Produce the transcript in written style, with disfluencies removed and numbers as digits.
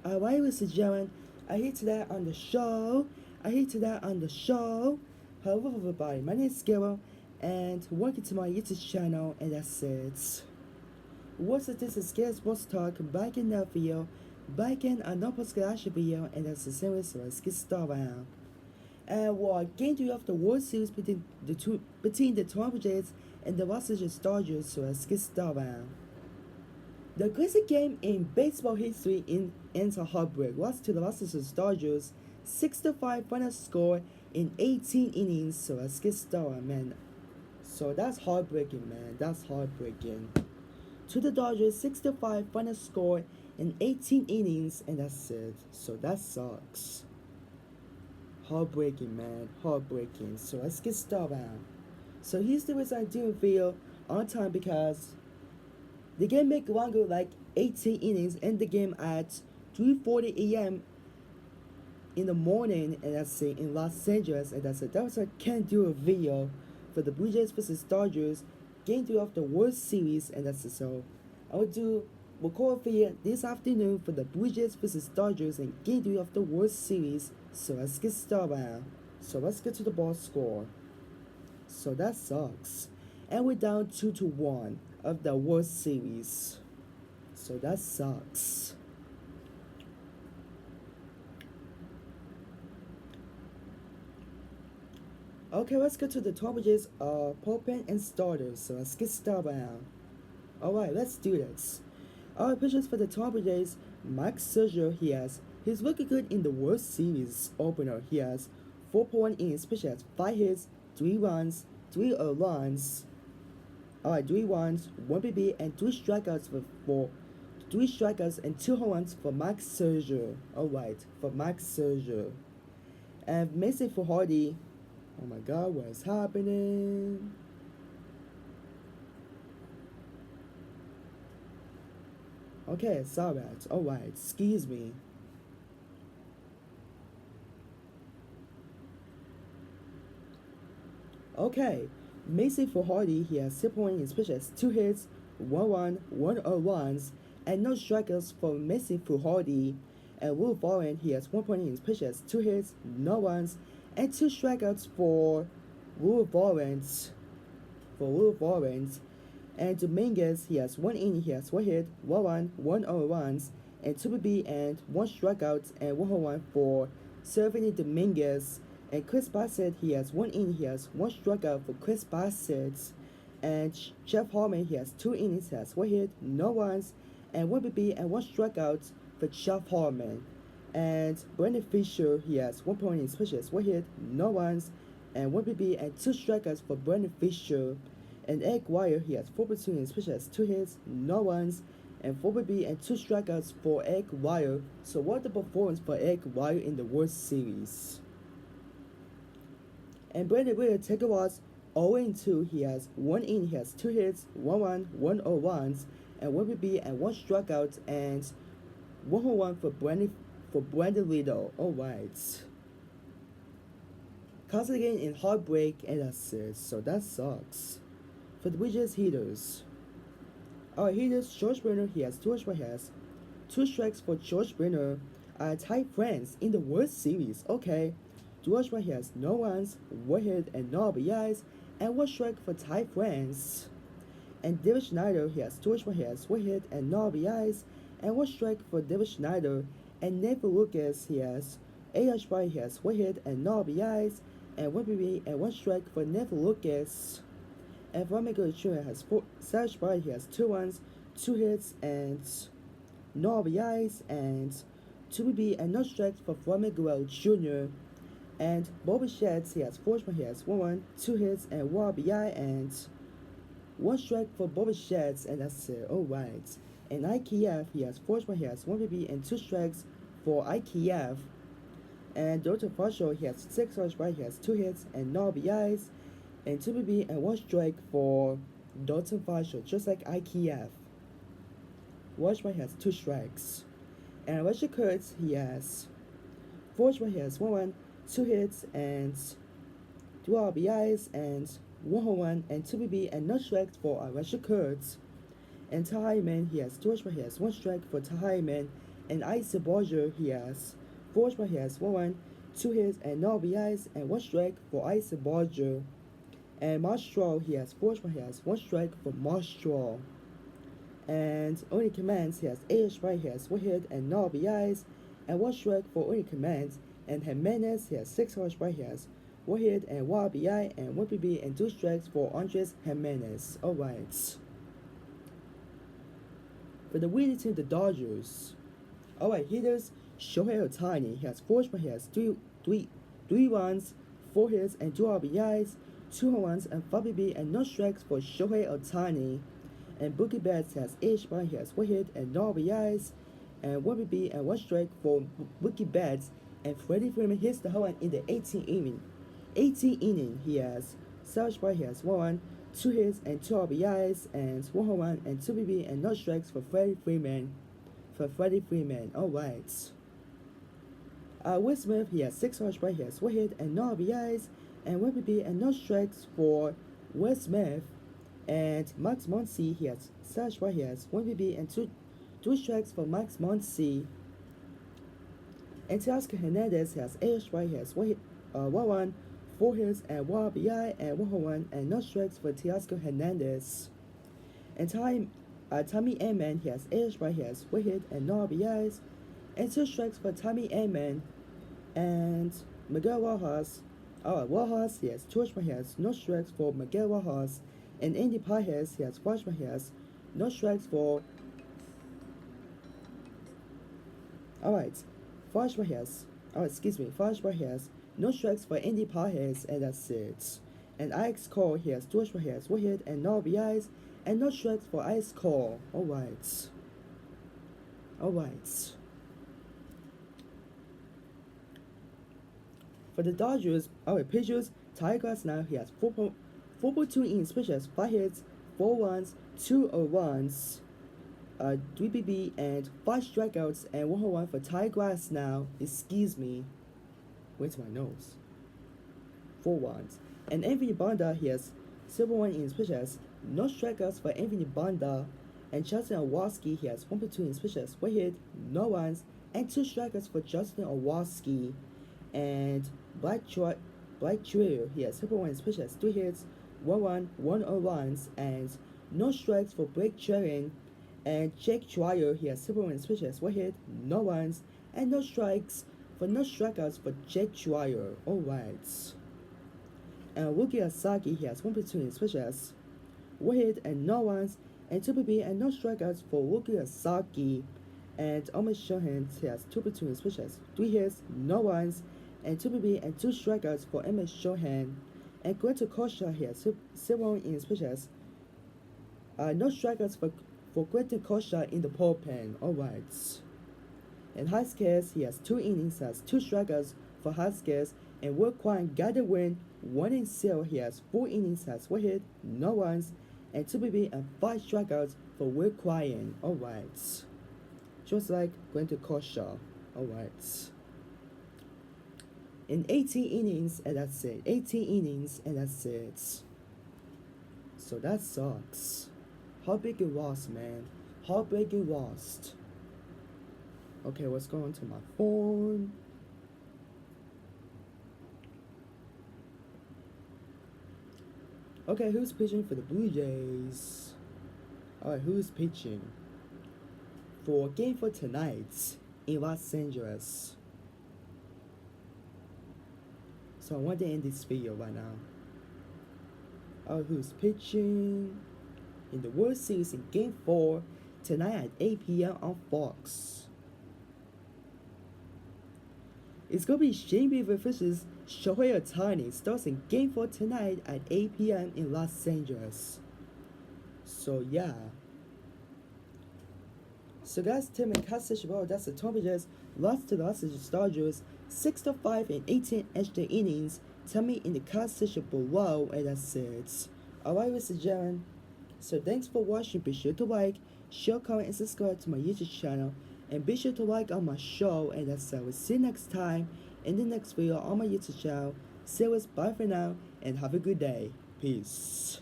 Alright, ladies and gentlemen, I here today on the show. I here today on the show. Hello, everybody. My name is Gero, and welcome to my YouTube channel. And that's it. What's it? This is Gero Sports Talk. Back in that video, back in another podcast video, and that's the same. So let's get started. And we're game three of the World Series between the Toronto Jays and the Los Angeles Dodgers. So let's get started. The greatest game in baseball history ends a heartbreak loss to the Los Angeles Dodgers, 6-5 final score in 18 innings. So let's get started, man. So that's heartbreaking, man. That's heartbreaking. To the Dodgers, 6-5 final score in 18 innings, and that's it. So that sucks. Heartbreaking, man. Heartbreaking. So let's get started. So here's the reason I didn't feel on time because the game make longer, like 18 innings, and the game at 3:40 a.m. in the morning, and that's it, in Los Angeles, and that's it. That was I can't do a video for the Blue Jays versus Dodgers game 3 of the World Series, and that's it. So I will do record video this afternoon for the Blue Jays versus Dodgers and game 3 of the World Series. So let's get started. So let's get to the ball score. So that sucks, and we're down 2-1 of the World Series. So that sucks. Okay, let's go to the Toronto Jays bullpen and starters. So let's get started. Alright, let's do this. Our pitchers for the Toronto Jays, Mike Scherzer, he's looking good in the World Series opener. He has 4.1 innings, pitched has 5 hits, 3 runs, 3 runs. Alright, 3 runs, 1 BB, and 3 strikeouts for 3 strikeouts and 2 home runs for Mike Scherzer. Alright, for Mike Scherzer. And Mason Hardy. Oh my god, what is happening? Okay, sorry. Alright, excuse me. Okay, Mason Hardy, he has 6.1 in pitches, 2 hits, 1 run, 1 runs, and no strikeouts for Mason Hardy. And Will Warren, he has 1.8 in pitches, 2 hits, no runs, and 2 strikeouts for Will Warren. And Dominguez, he has 1 inning, he has 1 hit, 1 run, 1 runs, and 2 BB and 1 strikeout and 1 home run for Servini Dominguez. And Chris Bassett, he has 1 inning, he has 1 strikeout for Chris Bassett. And Jeff Harmon, he has 2 innings, he has 1 hit, no runs, and 1 BB and 1 strikeout for Jeff Harmon. And Brandon Fisher, he has 1.8 in pitches, 1 hit, no runs, and 1 BB and 2 strikeouts for Brandon Fisher. And Egg Wire, he has 4.2 in pitches, 2 hits, no runs, and 4 BB and 2 strikeouts for Egg Wire. So what the performance for Egg Wire in the World Series? And Brandon Wheeler, Taker was 0-2. He has 1 inning, he has 2 hits, 1 run, 1 runs, and 1 BB and 1 strikeout and 1 home run for Brandon Little. Alright. Causing again in heartbreak and assist. So that sucks. For the Blue Jays hitters. Our hitters, George Brunner, he has 2 strikes for George Brunner. Ty France in the World Series. Okay. George Brunner, he has no runs, 1 hit, and no RBIs, and 1 strike for Ty France. And David Schneider, he has 1 hit, and no RBIs, and 1 strike for David Schneider. And Nathan Lucas, he has 8 RBIs, he has 1 hit, and no RBIs, and 1 BB, and 1 strike for Nathan Lucas. And Vladimir Jr. has 7 RBIs, he has 2 runs, 2 hits, and no RBIs, and 2 BB, and no strikes for Vladimir Jr. And Bobby Sheds, he has 4 RBIs, he has 1 run, 2 hits, and 1 RBI, and 1 strike for Bobby Sheds, and that's it. Alright. And IKF, he has 4 RBIs, he has 1 BB, and 2 strikes for IKF. And Dalton Varsho, he has 6 RBIs, he has 2 hits, and no RBIs, and 2 BB, and 1 strike for Dalton Varsho, just like IKF. Washburn has 2 strikes. And Richard Kurtz, he has 4 RBIs, he has 1 run, 2 hits, and 2 RBIs, and 1 home run, and 2 BB, and no strikes for Richard Kurtz. And Ty Hyman, he has 2 strikes, he has 1 strike for Ty Hyman, And Icy Barger, he has 4 he has 1, 2 hits and no RBIs and 1 strike for Icy Barger. And Marshall, he has he has 1 strike for Marshall. And Only Commands, he has 8 he has 1 hit and no RBIs and 1 strike for Only Commands. And Jimenez, he has 6 he has 1 hit and 1 RBI and 1 PB and 2 strikes for Andres Jimenez. Alright. For the winning team, the Dodgers. Alright, hitters Shohei Ohtani. He has 4 he has 3 runs, 4 hits and 2 RBIs, 2 home runs and 5 PB and no strikes for Shohei Ohtani. And Mookie Betts has 8 he has 1 hit and no RBIs and 1 PB and 1 strike for Mookie Betts. And Freddie Freeman hits the home run in the 18th inning. He has 7 he has 1 run, 2 hits and 2 RBIs and 1 home run and 2 PB and no strikes for Freddie Freeman. Alright. Will Smith, he has 6 he has 1 hit and no RBIs and 1 PB and no strikes for Will Smith. And Max Muncy, he has 7 he has 1 PB and 2 strikes for Max Muncy. And Teoscar Hernandez, he has 8 he has 1 run, 4 hits and 1 RBI and 1 home run and no strikes for Teoscar Hernandez. And Tommy Edman, he has 8 he has 1 hit and no RBIs and 2 strikes for Tommy Edman. And Miguel Rojas, he has 2 he has no strikes for Miguel Rojas. And Andy Pages, he has 5 he has no strikes for. Alright, 5 he has no strikes for Andy Pages, and that's it. And Alex Cole, he has 2 he has 1 hit and no RBIs and no strikes for Alex Cole. Alright. For the Dodgers, pitchers, Ty Glasnow, he has 4.2 innings pitched, 5 hits, 4 runs, 2 runs, 3 PB and 5 strikeouts and 1 home run for Ty Glasnow. Excuse me. Where's my nose? 4 runs. And Anthony Banda, he has 7.1 innings pitched, no strikeouts for Anthony Banda. And Justin Owoski, he has 1.2 innings pitched, 1 hit, no runs, and 2 strikeouts for Justin Owoski. And Blake Trier, he has 7.1 innings pitched, 3 hits, 1 run, 1 runs, and no strikes for Blake Trier. And Jake Trier, he has 7.1 innings pitched, 1 hit, no runs, and no strikeouts for Jake Trier. Alright. And Wookie Asaki, he has 1.2 innings pitched, 1 hit and no runs, and 2 PB and no strikeouts for Wookie Asaki. And Omar Shohan, he has 2.2 innings pitched, 3 hits, no runs, and 2 PB and 2 strikeouts for Emma Shohan. And Quentin Kosha, he has 7 innings pitched, no strikeouts for Quentin Kosha in the bullpen. Alright. And Haskins, he has 2 innings, has 2 strikeouts for Haskins. And Will Quine got the win, 1-0. He has 4 innings, has 1 hit, no runs, and 2 PB and 5 strikeouts for Will Quine. Alright. Just like Quentin Kosha. Alright. In 18 innings, and that's it. 18 innings, and that's it. So that sucks. How big it was, man. How big it was. Okay, let's go onto my phone. Okay, who's pitching for the Blue Jays? Alright, who's pitching for game for tonight in Los Angeles? So I want to end this video right now. Alright, who's pitching in the World Series in Game 4 tonight at 8 p.m. on Fox? It's gonna be Shane Bieber versus Shohei Ohtani. Starts in Game 4 tonight at 8 p.m. in Los Angeles. So yeah. So that's Tim and Cassidy. Well, that's the Tampa Jays lost to the Los Angeles Dodgers 6-5 in 18 extra innings. Tell me in the comment section below, and that's it. Alright, Mr. Jaren. So thanks for watching. Be sure to like, share, comment, and subscribe to my YouTube channel. And be sure to like on my show, and that's it. We'll see you next time in the next video on my YouTube channel. See you, bye for now, and have a good day. Peace.